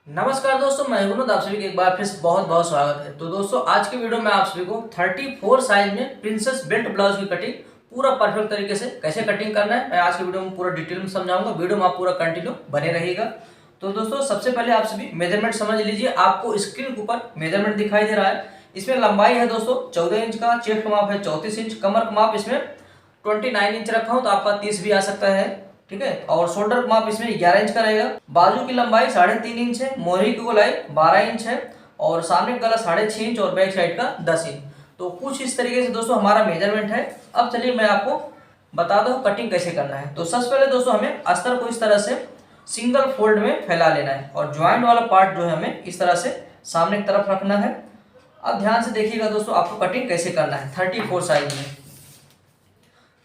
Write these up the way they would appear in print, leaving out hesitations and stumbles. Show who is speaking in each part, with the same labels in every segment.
Speaker 1: नमस्कार दोस्तों, मैं विनोद। आप सभी का एक बार फिर से बहुत बहुत स्वागत है। तो दोस्तों, आज की वीडियो में आप सभी को 34 साइज में प्रिंसेस बेल्ट ब्लाउज की कटिंग पूरा परफेक्ट तरीके से कैसे कटिंग करना है, मैं आज की वीडियो में पूरा डिटेल में समझाऊंगा। वीडियो में आप पूरा कंटिन्यू बने रहिएगा। तो दोस्तों, सबसे पहले आप सभी मेजरमेंट समझ लीजिए। आपको स्क्रीन के ऊपर मेजरमेंट दिखाई दे रहा है। इसमें लंबाई है दोस्तों 14 इंच का, चेस्ट का माप है 34 इंच, कमर का माप इसमें 29 इंच रखा हूं, तो आपका 30 भी आ सकता है। ठीक है। और शोल्डर का माप इसमें 11 इंच का रहेगा। बाजू की लंबाई 3.5 इंच है, मोहरी की गोलाई 12 इंच है, और सामने का गला 6.5 इंच और बैक साइड का 10 इंच। तो कुछ इस तरीके से दोस्तों हमारा मेजरमेंट है। अब चलिए मैं आपको बता दूं कटिंग कैसे करना है। तो सबसे पहले दोस्तों हमें अस्तर को इस तरह से सिंगल फोल्ड में फैला लेना है, और ज्वाइंट वाला पार्ट जो है हमें इस तरह से सामने की तरफ रखना है। अब ध्यान से देखिएगा दोस्तों, आपको कटिंग कैसे करना है 34 साइज में।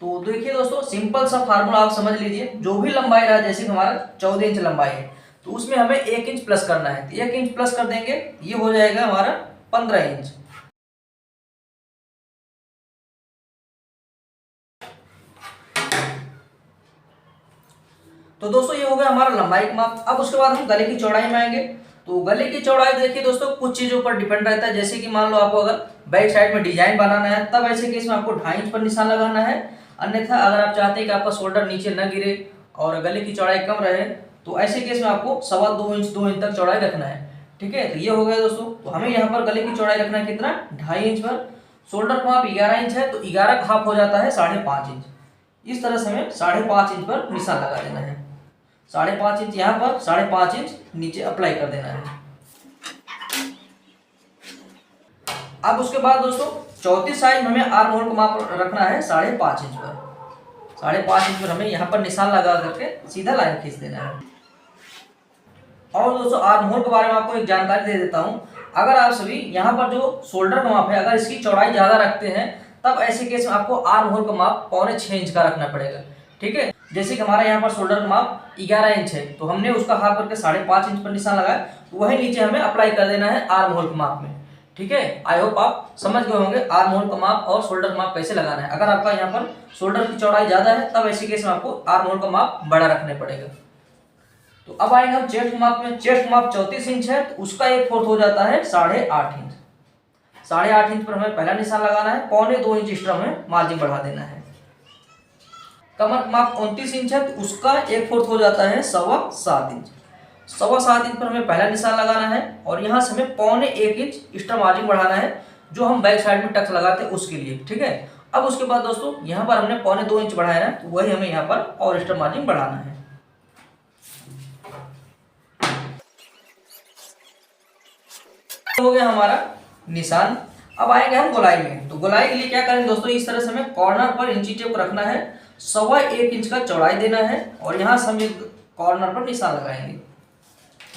Speaker 1: तो देखिए दोस्तों, सिंपल सा फार्मूला आप समझ लीजिए। जो भी लंबाई रहा, जैसे कि हमारा 14 इंच लंबाई है, तो उसमें हमें 1 इंच प्लस करना है। 1 इंच प्लस कर देंगे, ये हो जाएगा हमारा 15 इंच। तो दोस्तों ये हो गया हमारा लंबाई का माप। अब उसके बाद हम गले की चौड़ाई में आएंगे। तो गले की चौड़ाई देखिए दोस्तों, कुछ चीजों पर डिपेंड रहता है। जैसे कि मान लो आपको अगर बैक साइड में डिजाइन बनाना है, तब ऐसे केस में आपको 2.5 इंच पर निशान लगाना है। अन्यथा अगर आप चाहते हैं कि आपका शोल्डर नीचे न गिरे और गले की चौड़ाई कम रहे, तो ऐसे केस में आपको 2.25 इंच तक चौड़ाई रखना है। ठीक है। तो ये हो गया दोस्तों। तो हमें यहाँ पर गले की चौड़ाई रखना है कितना, 2.5 इंच पर। शोल्डर का माप 11 इंच है, तो 11 का हाफ हो जाता है 5.5 इंच। इस तरह से हमें 5.5 इंच पर निशान लगा देना है। 5.5 इंच यहाँ पर, 5.5 इंच नीचे अप्लाई कर देना है। अब उसके बाद दोस्तों 34 साइज में हमें आर्म होल का माप रखना है 5.5 इंच पर। 5.5 इंच पर हमें यहाँ पर निशान लगा करके सीधा लाइन खींच देना है। और दोस्तों आर्म होल के बारे में आपको एक जानकारी दे देता हूँ। अगर आप सभी यहाँ पर जो शोल्डर का माप है, अगर इसकी चौड़ाई ज्यादा रखते हैं, तब ऐसे केस में आपको आर्म होल का माप 6.25 इंच का रखना पड़ेगा। ठीक है। जैसे कि हमारा यहाँ पर शोल्डर का माप 11 इंच है, तो हमने उसका हाफ करके 5.5 इंच पर निशान लगाया, तो वही नीचे हमें अप्लाई कर देना है आर्म होल के माप में। ठीक है। आई होप आप समझ गए होंगे आर्म होल का माप और शोल्डर का माप कैसे लगाना है। अगर आपका यहाँ पर शोल्डर की चौड़ाई ज्यादा है, तब ऐसे केस में आपको आर्म होल का माप बड़ा रखने पड़ेगा। तो अब आएंगे हम चेस्ट माप में। चेस्ट माप 34 इंच है, तो उसका 1/4 हो जाता है 8.5 इंच। 8.5 इंच पर हमें पहला निशान लगाना है, 2.25 इंच एक्स्ट्रा हमें मार्जिन बढ़ा देना है। कमर माप 29 इंच है, तो उसका 1/4 हो जाता है 7.25 इंच। 7.25 इंच पर हमें पहला निशान लगाना है, और यहाँ से हमें 1.25 इंच एक्स्ट्रा मार्जिन बढ़ाना है, जो हम बैक साइड में टक्स लगाते हैं उसके लिए। ठीक है। अब उसके बाद दोस्तों यहाँ पर हमने 2.25 इंच बढ़ाया है, तो वही हमें यहाँ पर और एक्स्ट्रा मार्जिन बढ़ाना है। हो गया हमारा निशान। अब आएंगे हम गोलाई में। तो गोलाई के लिए क्या करेंगे दोस्तों, इस तरह से हमें कॉर्नर पर इंची टेप रखना है, 1.25 इंच का चौड़ाई देना है, और यहाँ से हम कॉर्नर पर निशान लगाएंगे।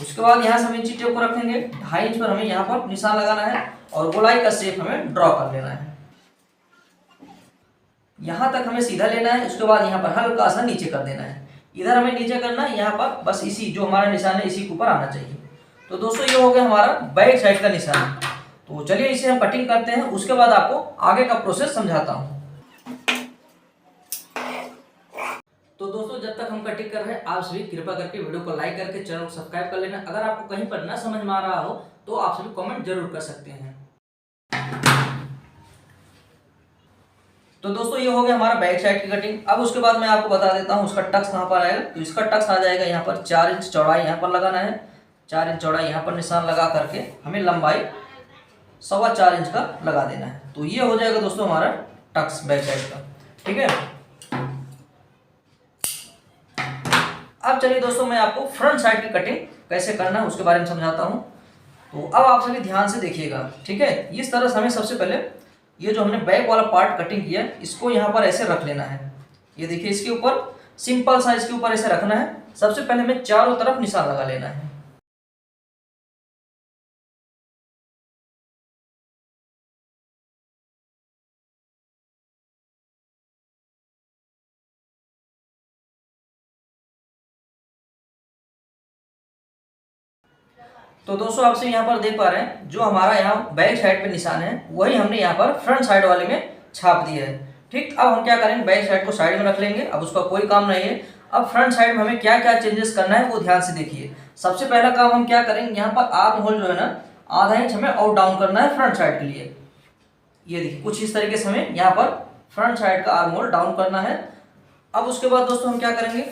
Speaker 1: उसके बाद यहाँ से हम इंची टेप को रखेंगे, 2.5 इंच पर हमें यहाँ पर निशान लगाना है, और गोलाई का शेप हमें ड्रॉ कर लेना है। यहाँ तक हमें सीधा लेना है। उसके बाद यहाँ पर हल्का सा नीचे कर देना है। इधर हमें नीचे करना है, यहाँ पर बस इसी जो हमारा निशान है इसी के ऊपर आना चाहिए। तो दोस्तों ये हो गया हमारा बैक साइड का निशान। तो चलिए इसे हम कटिंग करते हैं, उसके बाद आपको आगे का प्रोसेस समझाता हूँ। तो दोस्तों जब तक हम कटिंग कर रहे हैं, आप सभी कृपया करके वीडियो को लाइक करके चैनल को सब्सक्राइब कर लेना। अगर आपको कहीं पर ना समझ में आ रहा हो, तो आप सभी कमेंट जरूर कर सकते हैं। तो दोस्तों ये हो गया हमारा बैक साइड की कटिंग। अब उसके बाद मैं आपको बता देता हूँ उसका टक्स कहाँ पर आएगा। तो इसका टक्स आ जाएगा यहाँ पर 4 इंच चौड़ाई यहाँ पर लगाना है। 4 इंच चौड़ाई यहाँ पर निशान लगा करके हमें लंबाई 4.25 इंच का लगा देना है। तो ये हो जाएगा दोस्तों हमारा टक्स बैक साइड का। ठीक है। अब चलिए दोस्तों मैं आपको फ्रंट साइड की कटिंग कैसे करना है उसके बारे में समझाता हूँ। तो अब आप सभी ध्यान से देखिएगा। ठीक है। इस तरह से हमें सबसे पहले ये जो हमने बैक वाला पार्ट कटिंग किया, इसको यहाँ पर ऐसे रख लेना है। ये देखिए, इसके ऊपर सिंपल सा इसके ऊपर ऐसे रखना है। सबसे पहले हमें चारों तरफ निशान लगा लेना है। तो दोस्तों आपसे यहाँ पर देख पा रहे हैं, जो हमारा यहाँ बैक साइड पे निशान है, वही हमने यहाँ पर फ्रंट साइड वाले में छाप दिया है। ठीक। अब हम क्या करेंगे, बैक साइड को साइड में रख लेंगे। अब उसका कोई काम नहीं है। अब फ्रंट साइड में हमें क्या क्या चेंजेस करना है वो ध्यान से देखिए। सबसे पहला काम हम क्या करेंगे, यहाँ पर आर्म होल जो है ना आधा इंच हमें और डाउन करना है फ्रंट साइड के लिए। ये देखिए कुछ इस तरीके से हमें यहाँ पर फ्रंट साइड का आर्म होल डाउन करना है। अब उसके बाद दोस्तों हम क्या करेंगे,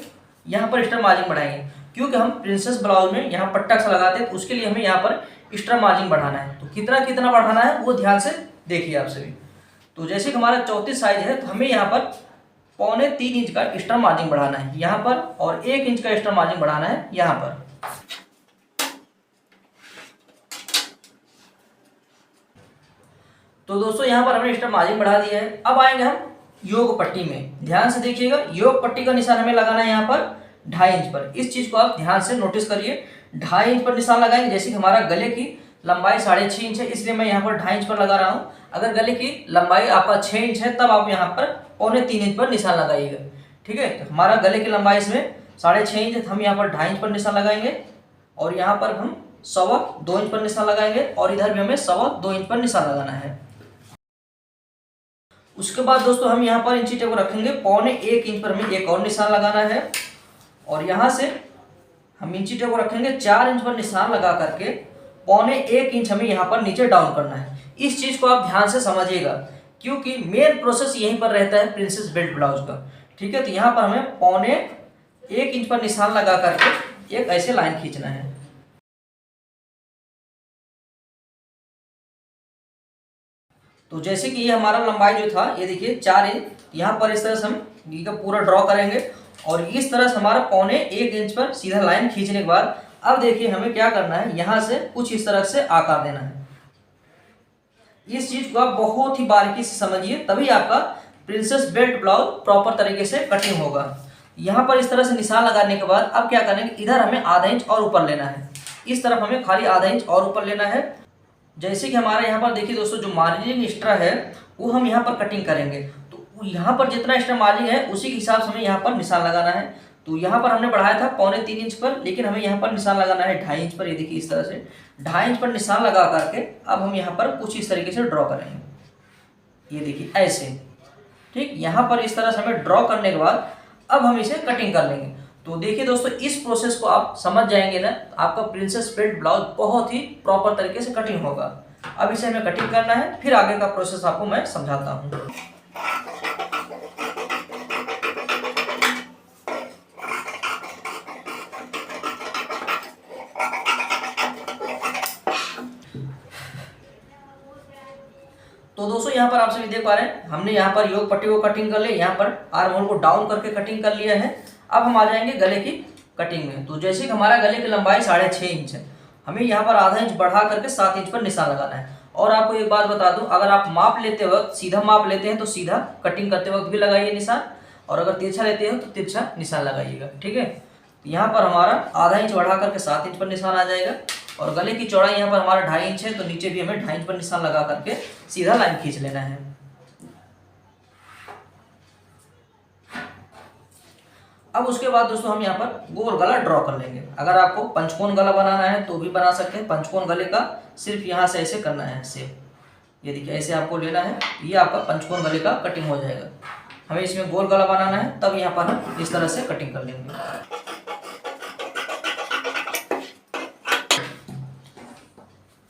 Speaker 1: यहाँ पर स्ट्रा मार्जिन बढ़ाएंगे, क्योंकि हम प्रिंसेस ब्लाउज में यहाँ पर टक्स लगाते हैं, तो उसके लिए हमें यहाँ पर स्ट्रा मार्जिन बढ़ाना है। तो कितना कितना बढ़ाना है वो ध्यान से देखिए आप सभी। तो जैसे कि हमारा 34 साइज है, तो हमें यहाँ पर 3.25 इंच का एक्स्ट्रा मार्जिन बढ़ाना है यहाँ पर, और 1 इंच का एक्स्ट्रा मार्जिन बढ़ाना है यहाँ पर। तो दोस्तों यहाँ पर हमने एक्स्ट्रा मार्जिन बढ़ा दिया है। अब आएंगे हम योग पट्टी में, ध्यान से देखिएगा। योग पट्टी का निशान हमें लगाना है यहाँ पर 2.5 इंच पर। इस चीज को आप ध्यान से नोटिस करिए, 2.5 इंच पर निशान लगाएंगे। जैसे कि हमारा गले की लंबाई 6.5 इंच है, इसलिए मैं यहाँ पर 2.5 इंच पर लगा रहा हूँ। अगर गले की लंबाई आपका 6 इंच है, तब आप यहाँ पर 3.25 इंच पर निशान लगाइएगा। ठीक है, तो हमारा गले की लंबाई इसमें 6.5 इंच है, हम यहाँ पर 2.5 इंच पर निशान लगाएंगे, और यहाँ पर हम 2.25 इंच पर निशान लगाएंगे, और इधर भी हमें 2.25 इंच पर निशान लगाना है। उसके बाद दोस्तों हम यहाँ पर इंची टेप को रखेंगे 1.25 इंच पर, हमें एक और निशान लगाना है, और यहाँ से हम इंची टेप को रखेंगे 4 इंच पर निशान लगा करके 1.25 इंच हमें यहाँ पर नीचे डाउन करना है। इस चीज को आप ध्यान से समझिएगा, क्योंकि मेन प्रोसेस यहीं पर रहता है प्रिंसेस बेल्ट ब्लाउज का। ठीक है, तो यहाँ पर हमें 1.25 इंच पर निशान लगा करके एक ऐसे लाइन खींचना है। तो जैसे कि ये हमारा लंबाई जो था, ये देखिए 4 इंच, यहाँ पर इस तरह से हम ये का पूरा ड्रॉ करेंगे, और इस तरह से हमारा 1.25 इंच पर सीधा लाइन खींचने के बाद अब देखिए हमें क्या करना है, यहाँ से कुछ इस तरह से आकार देना है। इस चीज को आप बहुत ही बारीकी से समझिए, तभी आपका प्रिंसेस बेल्ट ब्लाउज प्रॉपर तरीके से कटिंग होगा। यहाँ पर इस तरह से निशान लगाने के बाद अब क्या करेंगे, इधर हमें आधा इंच और ऊपर लेना है, इस तरफ हमें खाली आधा इंच और ऊपर लेना है। जैसे कि हमारे यहाँ पर देखिए दोस्तों, जो मार्जिन एक्स्ट्रा है वो हम यहाँ पर कटिंग करेंगे, तो यहाँ पर जितना एक्स्ट्रा मार्जिन है उसी के हिसाब से हमें यहाँ पर निशान लगाना है। तो यहाँ पर हमने बढ़ाया था 3.25 इंच पर, लेकिन हमें यहाँ पर निशान लगाना है 2.5 इंच पर। ये देखिए इस तरह से 2.5 इंच पर निशान लगा करके अब हम यहाँ पर कुछ इस तरीके से ड्रॉ करेंगे। ये देखिए ऐसे, ठीक, यहाँ पर इस तरह से हमें ड्रॉ करने के बाद अब हम इसे कटिंग कर लेंगे। तो देखिए दोस्तों, इस प्रोसेस को आप समझ जाएंगे ना, आपका प्रिंसेस बेल्ट ब्लाउज बहुत ही प्रॉपर तरीके से कटिंग होगा। अब इसे हमें कटिंग करना है, फिर आगे का प्रोसेस आपको मैं समझाता हूँ। तो दोस्तों यहाँ पर आप सभी देख पा रहे हैं, हमने यहाँ पर योग पट्टी को कटिंग कर लिया, यहाँ पर आर्म होल को डाउन करके कटिंग कर लिया है। अब हम आ जाएंगे गले की कटिंग में। तो जैसे कि हमारा गले की लंबाई 6.5 इंच है, हमें यहाँ पर आधा इंच बढ़ा करके 7 इंच पर निशान लगाना है। और आपको एक बात बता दूं, अगर आप माप लेते वक्त सीधा माप लेते हैं तो सीधा कटिंग करते वक्त भी लगाइए निशान, और अगर तिरछा लेते हैं तो तिरछा निशान लगाइएगा। ठीक है, यहाँ पर हमारा आधा इंच बढ़ा करके 7 इंच पर निशान आ जाएगा, और गले की चौड़ाई यहाँ पर हमारा 2.5 इंच है, तो नीचे भी हमें 2.5 इंच पर निशान लगा करके सीधा लाइन खींच लेना है। अब उसके बाद दोस्तों हम यहाँ पर गोल गला ड्रॉ कर लेंगे। अगर आपको पंचकोण गला बनाना है तो भी बना सकते हैं। पंचकोण गले का सिर्फ यहाँ से ऐसे करना है, ऐसे, ये देखिए ऐसे आपको लेना है, ये आपका पंचकोण गले का कटिंग हो जाएगा। हमें इसमें गोल गला बनाना है, तब यहाँ पर हम इस तरह से कटिंग कर लेंगे।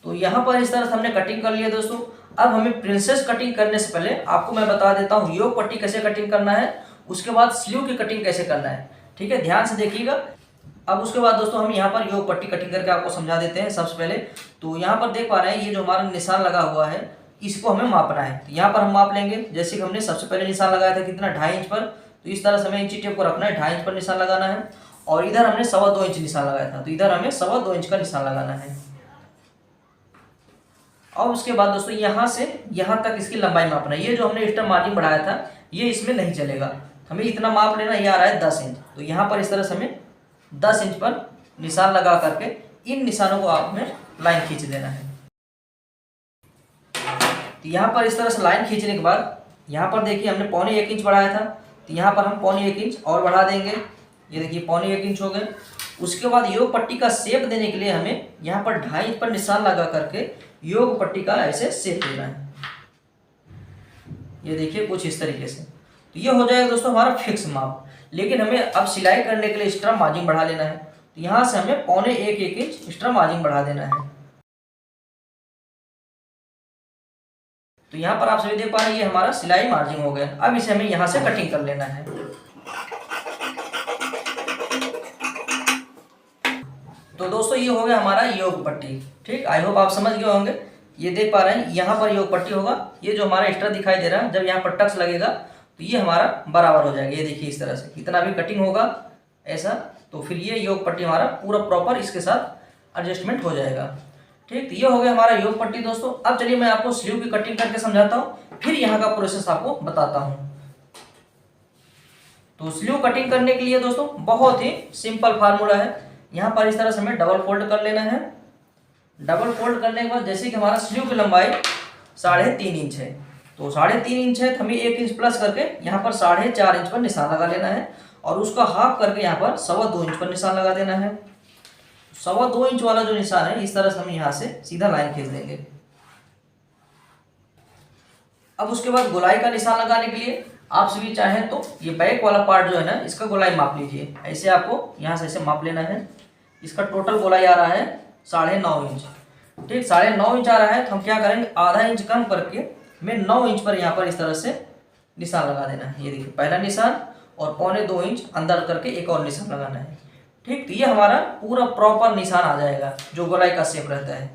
Speaker 1: तो यहाँ पर इस तरह से हमने कटिंग कर लिया दोस्तों। अब हमें प्रिंसेस कटिंग करने से पहले आपको मैं बता देता हूँ योग पट्टी कैसे कटिंग करना है, उसके बाद स्लीव की कटिंग कैसे करना है। ठीक है, ध्यान से देखिएगा। अब उसके बाद दोस्तों हम यहाँ पर योग पट्टी कटिंग करके आपको समझा देते हैं। सबसे पहले तो यहाँ पर देख पा रहे हैं, ये जो हमारा निशान लगा हुआ है इसको हमें मापना है। तो यहाँ पर हम माप लेंगे, जैसे कि हमने सबसे पहले निशान लगाया था कितना, 2.5 इंच पर, तो इस तरह से हमें इंची टेप को रखना है, 2.5 इंच पर निशान लगाना है। और इधर हमने 2.25 इंच निशान लगाया था, तो इधर हमें 2.25 इंच का निशान लगाना है। और उसके बाद दोस्तों यहाँ से यहाँ तक इसकी लंबाई मापना है। ये जो हमने एक्स्ट्रा मार्जिन बढ़ाया था ये इसमें नहीं चलेगा, हमें इतना माप लेना। ये आ रहा है 10 इंच, तो यहाँ पर इस तरह से हमें 10 इंच पर निशान लगा करके इन निशानों को आपने लाइन खींच देना है। तो यहाँ पर इस तरह से लाइन खींचने के बाद यहाँ पर देखिए हमने 1.25 इंच बढ़ाया था, तो यहाँ पर हम 1.25 इंच और बढ़ा देंगे। ये देखिए 1.25 इंच हो गए। उसके बाद योग पट्टी का शेप देने के लिए हमें यहाँ पर 2.5 इंच पर निशान लगा करके योग पट्टी का ऐसे शेप देना है। ये देखिए कुछ इस तरीके से। तो ये हो जाएगा दोस्तों हमारा फिक्स माप। लेकिन हमें अब सिलाई करने के लिए एक्स्ट्रा मार्जिन बढ़ा लेना है। तो यहाँ से हमें 1.25 इंच एक्स्ट्रा मार्जिन बढ़ा देना है। तो यहाँ पर आप सभी देख पा रहे हैं ये हमारा सिलाई मार्जिन हो गया। अब इसे हमें यहाँ से कटिंग कर लेना है। तो दोस्तों ये हो गया हमारा योग पट्टी। ठीक, आई होप आप समझ गए होंगे। ये देख पा रहे हैं यहाँ पर योग पट्टी होगा, ये जो हमारा एक्स्ट्रा दिखाई दे रहा है जब यहाँ पर टक्स लगेगा तो ये हमारा बराबर हो जाएगा। ये देखिए इस तरह से कितना भी कटिंग होगा ऐसा, तो फिर ये योग पट्टी हमारा पूरा प्रॉपर इसके साथ एडजस्टमेंट हो जाएगा। ठीक, तो ये हो गया हमारा योग पट्टी दोस्तों। अब चलिए मैं आपको स्लीव की कटिंग करके समझाता हूँ, फिर यहाँ का प्रोसेस आपको बताता हूँ। तो स्लीव कटिंग करने के लिए दोस्तों बहुत ही सिंपल फार्मूला है। यहाँ पर इस तरह से हमें डबल फोल्ड कर लेना है। डबल फोल्ड करने के बाद जैसे कि हमारा स्लीव की लंबाई 3.5 इंच है, तो 3.5 इंच है तो हमें 1 इंच प्लस करके यहाँ पर 4.5 इंच पर निशान लगा लेना है और उसका हाफ करके यहाँ पर 2.25 इंच पर निशान लगा देना है। 2.25 इंच वाला जो निशान है इस तरह से हम यहाँ से सीधा लाइन खींच देंगे। अब उसके बाद गोलाई का निशान लगाने के लिए आप सभी चाहें तो ये बैक वाला पार्ट जो है ना इसका गोलाई माप लीजिए। ऐसे आपको यहाँ से ऐसे माप लेना है। इसका टोटल गोलाई आ रहा है 9.5 इंच। ठीक, 9.5 इंच आ रहा है तो हम क्या करेंगे, आधा इंच कम करके हमें 9 इंच पर यहाँ पर इस तरह से निशान लगा देना है। ये देखिए पहला निशान और 1.25 इंच अंदर करके एक और निशान लगाना है। ठीक, तो ये हमारा पूरा प्रॉपर निशान आ जाएगा जो गोलाई का शेप रहता है।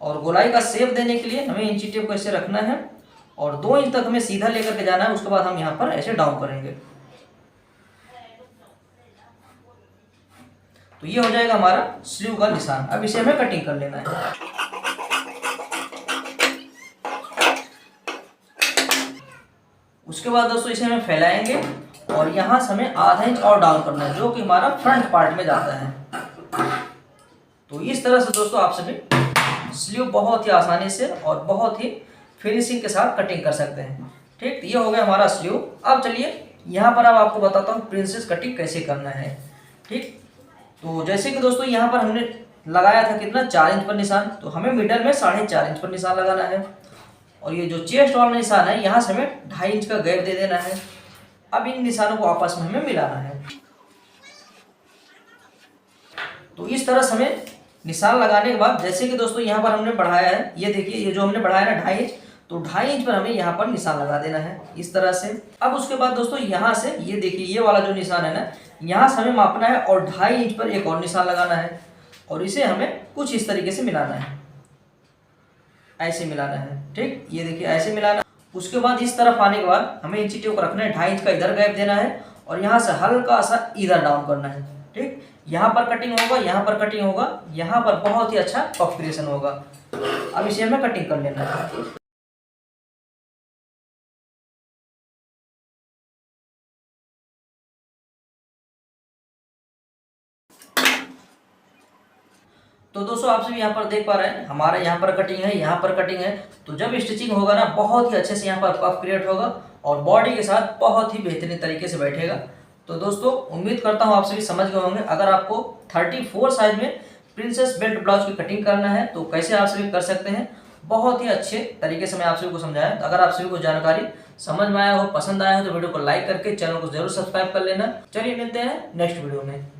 Speaker 1: और गोलाई का शेप देने के लिए हमें इंची टेप को ऐसे रखना है और 2 इंच तक हमें सीधा लेकर के जाना है। उसके बाद हम यहाँ पर ऐसे डाउन करेंगे तो ये हो जाएगा हमारा स्लीव का निशान। अब इसे हमें कटिंग कर लेना है। उसके बाद दोस्तों इसे हमें फैलाएंगे और यहाँ से हमें आधा इंच और डाउन करना है जो कि हमारा फ्रंट पार्ट में जाता है। तो इस तरह से दोस्तों आप सभी स्लीव बहुत ही आसानी से और बहुत ही फिनिशिंग के साथ कटिंग कर सकते हैं। ठीक, तो ये हो गया हमारा स्लीव। अब चलिए यहाँ पर अब आपको बताता हूँ प्रिंसेस कटिंग कैसे करना है। ठीक, तो जैसे कि दोस्तों यहाँ पर हमने लगाया था कितना 4 इंच पर निशान, तो हमें मिडल में 4.5 इंच पर निशान लगाना है और ये जो चेस्ट वाला निशान है यहाँ से हमें 2.5 इंच का गैप दे देना है। अब इन निशानों को आपस में हमें मिलाना है। तो इस तरह से हमें निशान लगाने के बाद जैसे कि दोस्तों यहाँ पर हमने बढ़ाया है, ये देखिए ये जो हमने बढ़ाया ना 2.5 इंच, तो 2.5 इंच पर हमें यहाँ पर निशान लगा देना है इस तरह से। अब उसके बाद दोस्तों यहाँ से ये देखिए ये वाला जो निशान है ना यहाँ से हमें मापना है और 2.5 इंच पर एक और निशान लगाना है और इसे हमें कुछ इस तरीके से मिलाना है, ऐसे मिलाना है। ठीक, ये देखिए ऐसे मिलाना। उसके बाद इस तरफ आने के बाद हमें इंची टेप को रखना है, 2.5 इंच का इधर गैप देना है और यहाँ से हल्का सा इधर डाउन करना है। ठीक, यहाँ पर कटिंग होगा, यहाँ पर कटिंग होगा, यहाँ पर बहुत ही अच्छा पफ क्रिएशन होगा। अब इसे हमें कटिंग कर लेना है। तो दोस्तों आप सभी यहाँ पर देख पा रहे हैं हमारा यहाँ पर कटिंग है, यहाँ पर कटिंग है। तो जब स्टिचिंग होगा ना बहुत ही अच्छे से यहाँ पर पफ क्रिएट होगा और बॉडी के साथ बहुत ही बेहतरीन तरीके से बैठेगा। तो दोस्तों उम्मीद करता हूँ आप सभी समझ गए होंगे। अगर आपको 34 साइज में प्रिंसेस बेल्ट ब्लाउज की कटिंग करना है तो कैसे आप सभी कर सकते हैं, बहुत ही अच्छे तरीके से मैं आप सभी को समझाया। तो अगर आप सभी को जानकारी समझ में आया हो, पसंद आया हो तो वीडियो को लाइक करके चैनल को जरूर सब्सक्राइब कर लेना। चलिए मिलते हैं नेक्स्ट वीडियो में।